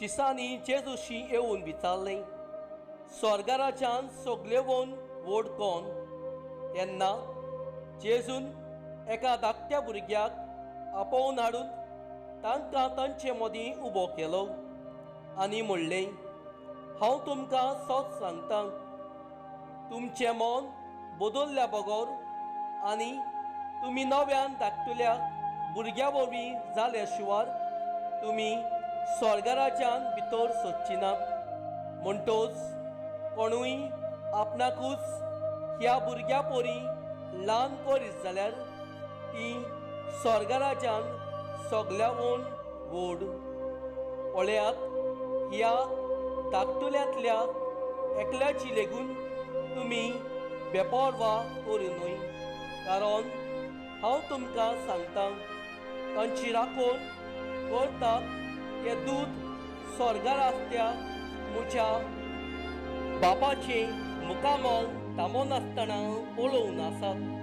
दिसांनी जेजूशी येवन विचारलें, स्वर्गाराज्यान सगळेवून व्हड कोण? तेन्ना जेजून एका धाकट्या भुरग्याक आपोवन हाडून तांकां तांचे मदीं उबो केलो आनी म्हणलें, हांव तुमकां सच सांगतां, तुमचें मन बदल्ल्या बगोर आनी तुमी नव्यान धाकटुल्या भुरग्या वरवीं जाल्या शिवाय तुमी स्वर्गाराज्यान भितर सरची नात। म्हणटोच कोणूय आपणाकूच ह्या भुरग्या पोरी ल्हान करीत जाल्यार ती स्वर्गाराज्यान सगळ्यावून व्हड। पळयात, ह्या धाकटुल्यांतल्या एकल्याची लेगून तुमी बेपरवा करूं न्हय, कारण हांव तुमकां सांगतां, तांची राखण करतात ते दूत स्वर्गार आसत्या म्हज्या बापाचे मुखामल थांबोन आसतना पळोवन आसात।